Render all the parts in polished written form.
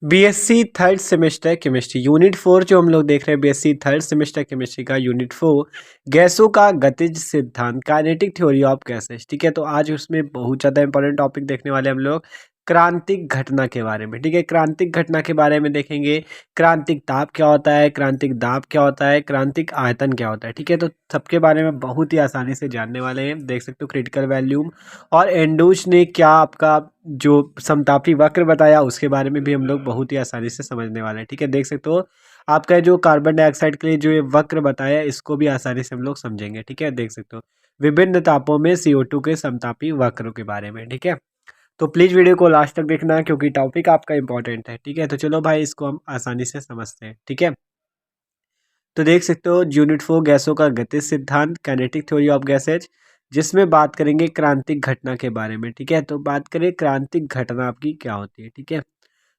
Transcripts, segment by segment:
BSc third semester chemistry unit 4 जो हम लोग देख रहे हैं बीएससी थर्ड सेमेस्टर केमिस्ट्री का यूनिट 4 गैसों का गतिज सिद्धांत काइनेटिक थ्योरी ऑफ गैसेस। ठीक है, तो आज उसमें बहुत ज़्यादा इंपॉर्टेंट टॉपिक देखने वाले हम लोग क्रांतिक घटना के बारे में। ठीक है, क्रांतिक घटना के बारे में देखेंगे। क्रांतिक ताप क्या होता है, क्रांतिक दाब क्या होता है, क्रांतिक आयतन क्या होता है। ठीक है, तो सबके बारे में बहुत ही आसानी से जानने वाले हैं। देख सकते हो क्रिटिकल वैल्यूम और एंडूज ने क्या आपका जो समतापी वक्र बताया उसके बारे में भी हम लोग बहुत ही आसानी से समझने वाले हैं। ठीक है, देख सकते हो आपका जो कार्बन डाइऑक्साइड के लिए जो ये वक्र बताया इसको भी आसानी से हम लोग समझेंगे। ठीक है, देख सकते हो विभिन्न तापों में CO2 के समतापी वक्रों के बारे में। ठीक है, तो प्लीज़ वीडियो को लास्ट तक देखना क्योंकि टॉपिक आपका इंपॉर्टेंट है। ठीक है, तो चलो भाई इसको हम आसानी से समझते हैं। ठीक है, तो देख सकते हो यूनिट 4 गैसों का गतिज सिद्धांत काइनेटिक थ्योरी ऑफ गैसेज, जिसमें बात करेंगे क्रांतिक घटना के बारे में। ठीक है, तो बात करें क्रांतिक घटना आपकी क्या होती है। ठीक है,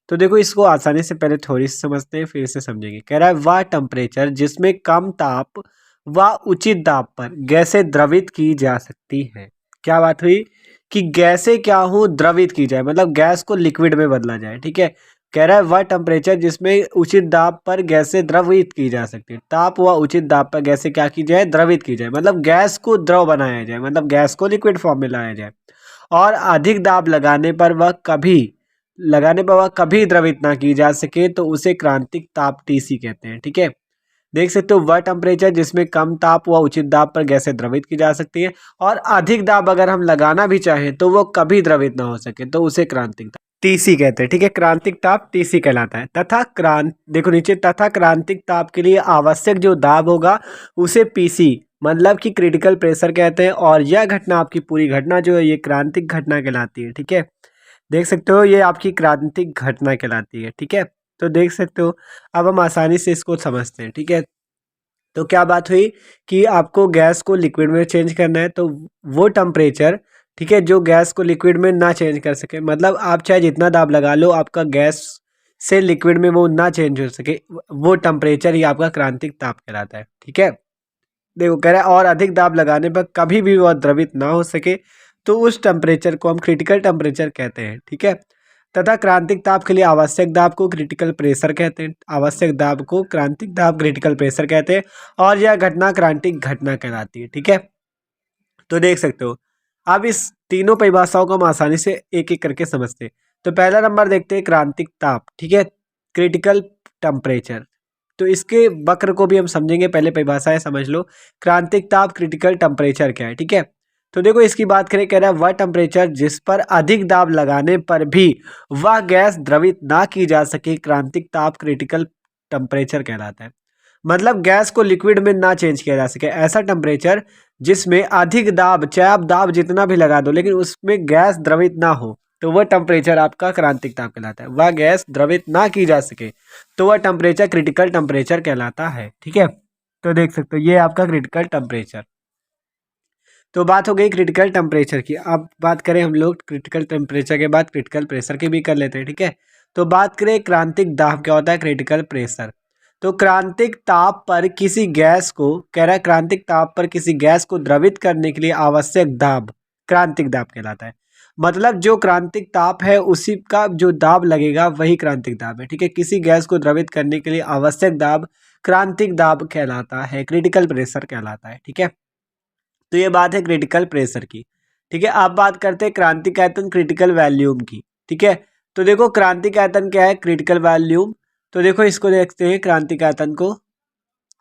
तो देखो इसको आसानी से पहले थ्योरी से समझते हैं फिर इसे समझेंगे। कह रहा है वह टेम्परेचर जिसमें कम ताप व उचित दाब पर गैसें द्रवित की जा सकती है। क्या बात हुई कि गैसें क्या हो द्रवित की जाए, मतलब गैस को लिक्विड में बदला जाए। ठीक है, कह रहा है वह टेम्परेचर जिसमें उचित दाब पर गैसें द्रवित की जा सकती है। ताप व उचित दाब पर गैसें क्या की जाए, द्रवित की जाए, मतलब गैस को द्रव बनाया जाए, मतलब गैस को लिक्विड फॉर्म में लाया जाए। और अधिक दाब लगाने पर वह कभी द्रवित ना की जा सके तो उसे क्रांतिक ताप TC कहते हैं। ठीक है, देख सकते हो वह टेम्परेचर जिसमें कम ताप व उचित दाब पर गैसें द्रवित की जा सकती है और अधिक दाब अगर हम लगाना भी चाहें तो वो कभी द्रवित ना हो सके तो उसे क्रांतिक ताप TC कहते हैं। ठीक है, क्रांतिक ताप TC कहलाता है। देखो नीचे तथा क्रांतिक ताप के लिए आवश्यक जो दाब होगा उसे PC मतलब कि क्रिटिकल प्रेशर कहते हैं। और यह घटना आपकी पूरी घटना जो है ये क्रांतिक घटना कहलाती है। ठीक है, देख सकते हो ये आपकी क्रांतिक घटना कहलाती है। ठीक है, तो देख सकते हो अब हम आसानी से इसको समझते हैं। ठीक है, तो क्या बात हुई कि आपको गैस को लिक्विड में चेंज करना है तो वो टेम्परेचर, ठीक है, जो गैस को लिक्विड में ना चेंज कर सके, मतलब आप चाहे जितना दाब लगा लो आपका गैस से लिक्विड में वो ना चेंज हो सके, वो टेम्परेचर ही आपका क्रांतिक ताप कहलाता है। ठीक है, देखो कह रहा है और अधिक दाब लगाने पर कभी भी वह द्रवित ना हो सके तो उस टेम्परेचर को हम क्रिटिकल टेम्परेचर कहते हैं। ठीक है, तथा क्रांतिक ताप के लिए आवश्यक दाब को क्रिटिकल प्रेशर कहते हैं। आवश्यक दाब को क्रांतिक दाब क्रिटिकल प्रेशर कहते हैं और यह घटना क्रांतिक घटना कहलाती है। ठीक है, तो देख सकते हो अब इस तीनों परिभाषाओं को हम आसानी से एक एक करके समझते हैं। तो पहला नंबर देखते हैं क्रांतिक ताप। ठीक है, क्रिटिकल टेम्परेचर, तो इसके वक्र को भी हम समझेंगे। पहले परिभाषाएं समझ लो। क्रांतिक ताप क्रिटिकल टेम्परेचर क्या है। ठीक है, तो देखो इसकी बात करें, कह रहा है वह टेम्परेचर जिस पर अधिक दाब लगाने पर भी वह गैस द्रवित ना की जा सके क्रांतिक ताप क्रिटिकल टेम्परेचर कहलाता है। मतलब गैस को लिक्विड में ना चेंज किया जा सके, ऐसा टेम्परेचर जिसमें अधिक दाब, चाहे आप दाब जितना भी लगा दो लेकिन उसमें गैस द्रवित ना हो तो वह टेम्परेचर आपका क्रांतिक ताप कहलाता है। वह गैस द्रवित ना की जा सके तो वह टेम्परेचर क्रिटिकल टेम्परेचर कहलाता है। ठीक है, तो देख सकते हो ये आपका क्रिटिकल टेम्परेचर। तो बात हो गई क्रिटिकल टेम्परेचर की। अब बात करें हम लोग क्रिटिकल टेम्परेचर के बाद क्रिटिकल प्रेशर की भी कर लेते हैं। ठीक है, तो बात करें क्रांतिक दाब क्या होता है, क्रिटिकल प्रेशर। तो क्रांतिक ताप पर किसी गैस को, कह रहा है क्रांतिक ताप पर किसी गैस को द्रवित करने के लिए आवश्यक दाब क्रांतिक दाब कहलाता है। मतलब जो क्रांतिक ताप है उसी का जो दाब लगेगा वही क्रांतिक दाब है। ठीक है, किसी गैस को द्रवित करने के लिए आवश्यक दाब क्रांतिक दाब कहलाता है, क्रिटिकल प्रेशर कहलाता है। ठीक है, तो ये बात है क्रिटिकल प्रेशर की। ठीक है, अब बात करते हैं क्रांतिक आयतन क्रिटिकल वॉल्यूम की। ठीक है, तो देखो क्रांतिक आयतन क्या है, क्रिटिकल वॉल्यूम। तो देखो इसको देखते हैं क्रांतिक आयतन को,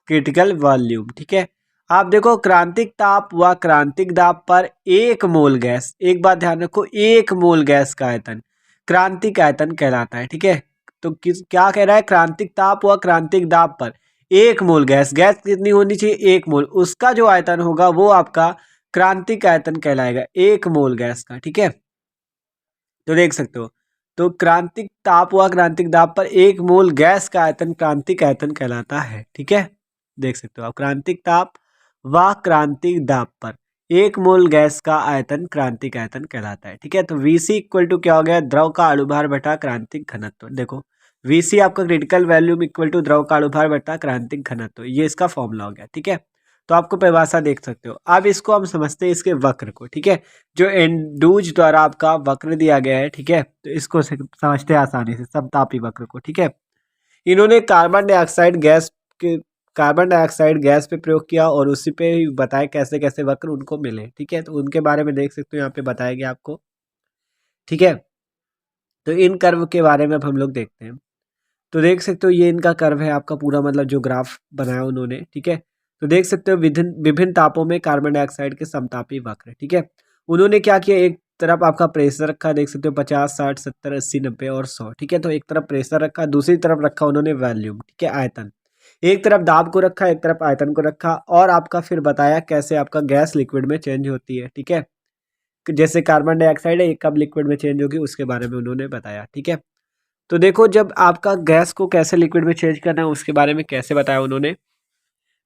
क्रिटिकल वॉल्यूम। ठीक है, आप देखो क्रांतिक ताप व क्रांतिक दाब पर एक मोल गैस, एक बात ध्यान रखो, एक मोल गैस का आयतन क्रांतिक आयतन कहलाता है। ठीक है, तो क्या कह रहा है, क्रांतिक ताप व क्रांतिक दाब पर एक मोल गैस, गैस कितनी होनी चाहिए, एक मोल, उसका जो आयतन होगा वो आपका क्रांतिक आयतन कहलाएगा, एक मोल गैस का। ठीक है, तो देख सकते हो, तो क्रांतिक ताप व क्रांतिक दाब पर एक मोल गैस का आयतन क्रांतिक आयतन कहलाता है। ठीक है, देख सकते हो आप क्रांतिक ताप व क्रांतिक दाब पर एक मोल गैस का आयतन क्रांतिक आयतन कहलाता है। ठीक है, तो VC इक्वल टू क्या हो गया, द्रव का अणुभार बटा क्रांतिक घनत्व। देखो VC आपका क्रिटिकल वैल्यूम इक्वल टू द्रव का अणुभार बटा क्रांतिक घनत्व, ये इसका फॉर्मूला हो गया। ठीक है, तो आपको परिभाषा देख सकते हो। अब इसको हम समझते हैं इसके वक्र को, ठीक है, जो एंडूज द्वारा आपका वक्र दिया गया है, ठीक है, तो इसको समझते हैं आसानी से, समतापी वक्र को, ठीक है। इन्होंने कार्बन डाइऑक्साइड गैस पे प्रयोग किया और उसी पे ही बताया कैसे कैसे वक्र उनको मिले, ठीक है, तो उनके बारे में देख सकते हो यहाँ पे बताया गया आपको, ठीक है। तो इन कर्व के बारे में अब हम लोग देखते हैं। तो देख सकते हो ये इनका कर्व है आपका पूरा, मतलब जो ग्राफ बनाया उन्होंने, ठीक है। तो देख सकते हो विभिन्न विभिन्न तापों में कार्बन डाइऑक्साइड के समतापी वक्र, ठीक है। उन्होंने क्या किया, एक तरफ आपका प्रेशर रखा, देख सकते हो 50, 60, 70, 80, 90 और 100, ठीक है। तो एक तरफ प्रेशर रखा, दूसरी तरफ रखा उन्होंने वॉल्यूम, ठीक है, आयतन। एक तरफ दाब को रखा, एक तरफ आयतन को रखा, और आपका फिर बताया कैसे आपका गैस लिक्विड में चेंज होती है, ठीक है। जैसे कार्बन डाइऑक्साइड है, कब लिक्विड में चेंज होगी उसके बारे में उन्होंने बताया, ठीक है। तो देखो जब आपका गैस को कैसे लिक्विड में चेंज करना है उसके बारे में कैसे बताया उन्होंने।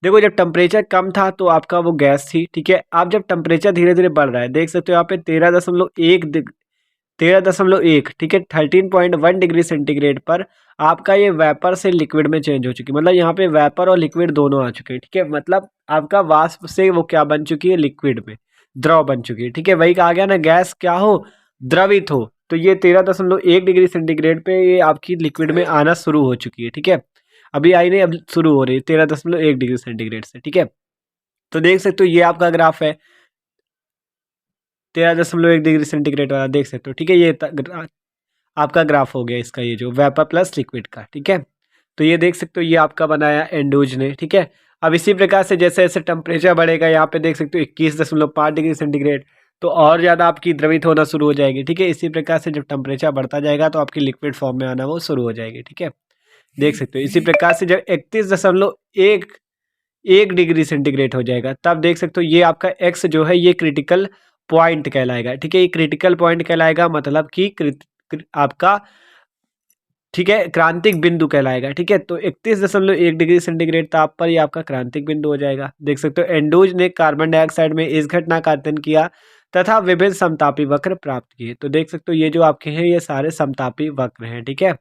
देखो जब टेम्परेचर कम था तो आपका वो गैस थी, ठीक है। अब जब टेम्परेचर धीरे धीरे बढ़ रहा है, देख सकते हो यहाँ पे 13.1, ठीक है, 13.1 डिग्री सेंटीग्रेड पर आपका ये वेपर से लिक्विड में चेंज हो चुकी है। मतलब यहाँ पे वेपर और लिक्विड दोनों आ चुके हैं, ठीक है। मतलब आपका वाष्प से वो क्या बन चुकी है, लिक्विड में द्रव बन चुकी है, ठीक है। वही कहा गया ना, गैस क्या हो, द्रवित हो। तो ये 13.1 डिग्री सेंटीग्रेड पे ये आपकी लिक्विड में आना शुरू हो चुकी है, ठीक है। अभी आई नहीं, अब शुरू हो रही है 13.1 डिग्री सेंटीग्रेड से, ठीक है। तो देख सकते हो ये आपका ग्राफ है 13.1 डिग्री सेंटीग्रेड वाला, देख सकते हो, ठीक है। ये आपका ग्राफ हो गया इसका, ये जो वेपर प्लस लिक्विड का, ठीक है। तो ये देख सकते हो ये आपका बनाया एंडूज ने, ठीक है। अब इसी प्रकार से जैसे जैसे टेम्परेचर बढ़ेगा, यहाँ पे देख सकते हो 21.5 डिग्री सेंटीग्रेड, तो और ज़्यादा आपकी द्रवित होना शुरू हो जाएगी, ठीक है। इसी प्रकार से जब टेम्परेचर बढ़ता जाएगा तो आपकी लिक्विड फॉर्म में आना वो शुरू हो जाएगी, ठीक है। देख सकते हो इसी प्रकार से जब 31.1 डिग्री सेंटीग्रेड हो जाएगा, तब देख सकते हो ये आपका एक्स जो है ये क्रिटिकल पॉइंट कहलाएगा, ठीक है। ये क्रिटिकल पॉइंट कहलाएगा, मतलब कि आपका, ठीक है, क्रांतिक बिंदु कहलाएगा, ठीक है। तो 31.1 डिग्री सेंटीग्रेड ताप पर ये आपका क्रांतिक बिंदु हो जाएगा। देख सकते हो एंडूज ने कार्बन डाइऑक्साइड में इस घटना का अध्ययन किया तथा विभिन्न समतापी वक्र प्राप्त किए। तो देख सकते हो ये जो आपके हैं ये सारे समतापी वक्र हैं, ठीक है।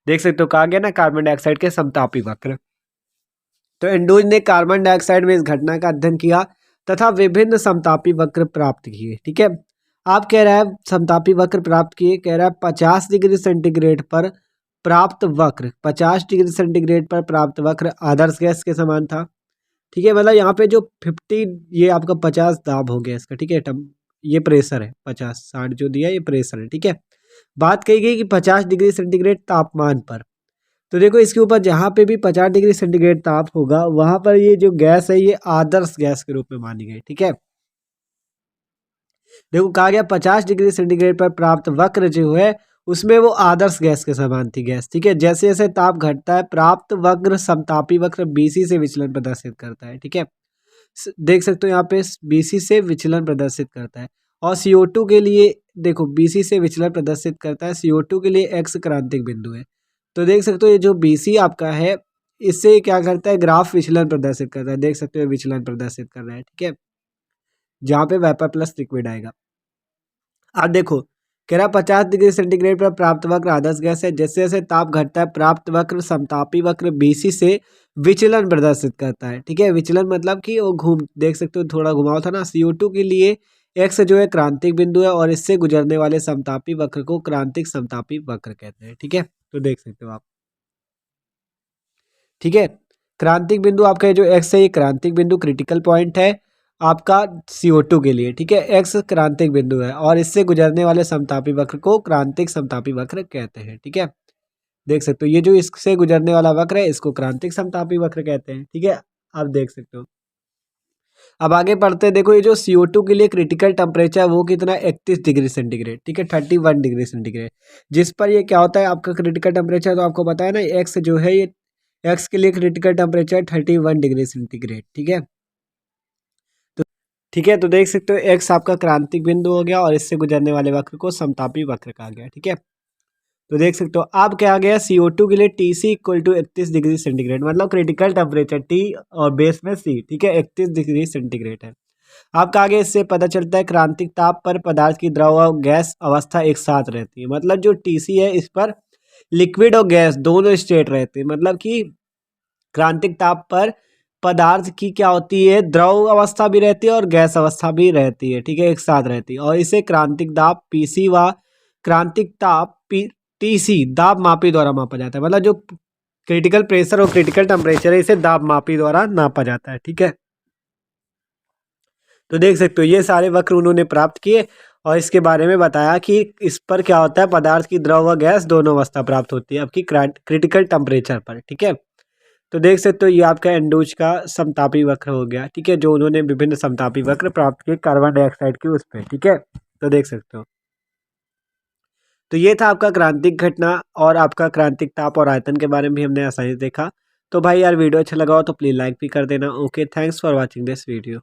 देख सकते हो कहा गया ना कार्बन डाइऑक्साइड के समतापी वक्र। तो एंडूज ने कार्बन डाइऑक्साइड में इस घटना का अध्ययन किया तथा विभिन्न समतापी वक्र प्राप्त किए, ठीक है। आप कह रहा है समतापी वक्र प्राप्त किए, कह रहा है 50 डिग्री सेंटीग्रेड पर प्राप्त वक्र, 50 डिग्री सेंटीग्रेड पर प्राप्त वक्र आदर्श गैस के समान था, ठीक है। मतलब यहाँ पे जो 50, ये आपका 50 दाब हो गया इसका, ठीक है। ये प्रेशर है, 50-60 जो दिया ये प्रेशर है, ठीक है। बात कही गई कि 50 डिग्री सेंटीग्रेड तापमान पर, तो देखो इसके ऊपर जहाँ पे भी 50 डिग्री सेंटीग्रेड ताप होगा वहां पर ये जो गैस है ये आदर्श गैस के रूप में मानी गई, ठीक है। देखो कहा गया 50 डिग्री सेंटीग्रेड पर प्राप्त वक्र जो है उसमें वो आदर्श गैस के समान थी गैस, ठीक है। जैसे जैसे ताप घटता है प्राप्त वक्र समतापी वक्र बीसी से विचलन प्रदर्शित करता है, ठीक है। देख सकते हो यहाँ पे बीसी से विचलन प्रदर्शित करता है। और CO2 के लिए देखो बीसी से विचलन प्रदर्शित करता है, CO2 के लिए एक्स क्रांतिक बिंदु है। तो देख सकते हो ये जो बीसी आपका है इससे क्या करता है, ग्राफ विचलन प्रदर्शित करता है, देख सकते हो विचलन प्रदर्शित कर रहा है, ठीक है, जहाँ पे वेपर प्लस लिक्विड आएगा। अब देखो कह रहा 50 डिग्री सेंटीग्रेड पर प्राप्त वक्र आदर्श गैस है, जैसे जैसे ताप घटता है प्राप्त वक्र समतापी वक्र बीसी से विचलन प्रदर्शित करता है, ठीक है। विचलन मतलब कि वो देख सकते हो थोड़ा घुमाव था ना। CO2 के लिए एक्स जो है क्रांतिक बिंदु है और इससे गुजरने वाले समतापी वक्र को क्रांतिक समतापी वक्र कहते हैं, ठीक है। तो देख सकते हो आप, ठीक है। क्रांतिक बिंदु आपका जो एक्स है ये क्रांतिक बिंदु क्रिटिकल पॉइंट है आपका CO2 के लिए, ठीक है। एक्स क्रांतिक बिंदु है और इससे गुजरने वाले समतापी वक्र को क्रांतिक समतापी वक्र कहते हैं, ठीक है। देख सकते हो ये जो इससे गुजरने वाला वक्र है इसको क्रांतिक समतापी वक्र कहते हैं, ठीक है। आप देख सकते हो। अब आगे पढ़ते हैं। देखो ये जो CO2 के लिए क्रिटिकल टेम्परेचर वो कितना 31 डिग्री सेंटीग्रेड, ठीक है, 31 डिग्री सेंटीग्रेड, जिस पर ये क्या होता है आपका क्रिटिकल टेम्परेचर, तो आपको पता है ना एक्स जो है ये एक्स के लिए क्रिटिकल टेम्परेचर 31 डिग्री सेंटीग्रेड, ठीक है। तो ठीक है, तो देख सकते हो एक्स आपका क्रांतिक बिंदु हो गया और इससे गुजरने वाले वक्र को समतापी वक्र कहा गया, ठीक है। तो देख सकते हो अब क्या आ गया, CO2 के लिए TC equal to 31 degree centigrade, मतलब क्रिटिकल टेम्परेचर T और बेस में C, ठीक है, 31 डिग्री सेंटीग्रेड है। आपका आगे इससे पता चलता है क्रांतिक ताप पर पदार्थ की द्रव और गैस अवस्था एक साथ रहती है, मतलब जो TC है इस पर लिक्विड और गैस दोनों स्टेट रहते हैं, मतलब कि क्रांतिक ताप पर पदार्थ की क्या होती है, द्रव अवस्था भी रहती है और गैस अवस्था भी रहती है, ठीक है, एक साथ रहती है। और इसे क्रांतिक दाब पीसी व क्रांतिक ताप टीसी दाब मापी द्वारा मापा जाता है। मतलब जो क्रिटिकल प्रेशर और क्रिटिकल टेम्परेचर है इसे दाब मापी द्वारा नापा जाता है, ठीक है। तो देख सकते हो ये सारे वक्र उन्होंने प्राप्त किए और इसके बारे में बताया कि इस पर क्या होता है, पदार्थ की द्रव व गैस दोनों अवस्था प्राप्त होती है आपकी क्रिटिकल टेम्परेचर पर, ठीक है। तो देख सकते हो ये आपका एंडोज का समतापी वक्र हो गया, ठीक है, जो उन्होंने विभिन्न समतापी वक्र प्राप्त किए कार्बन डाइऑक्साइड के उस पर, ठीक है। तो देख सकते हो तो ये था आपका क्रांतिक घटना और आपका क्रांतिक ताप और आयतन के बारे में भी हमने आसानी से देखा। तो भाई यार वीडियो अच्छा लगा हो तो प्लीज़ लाइक भी कर देना। Okay, thanks for watching this video.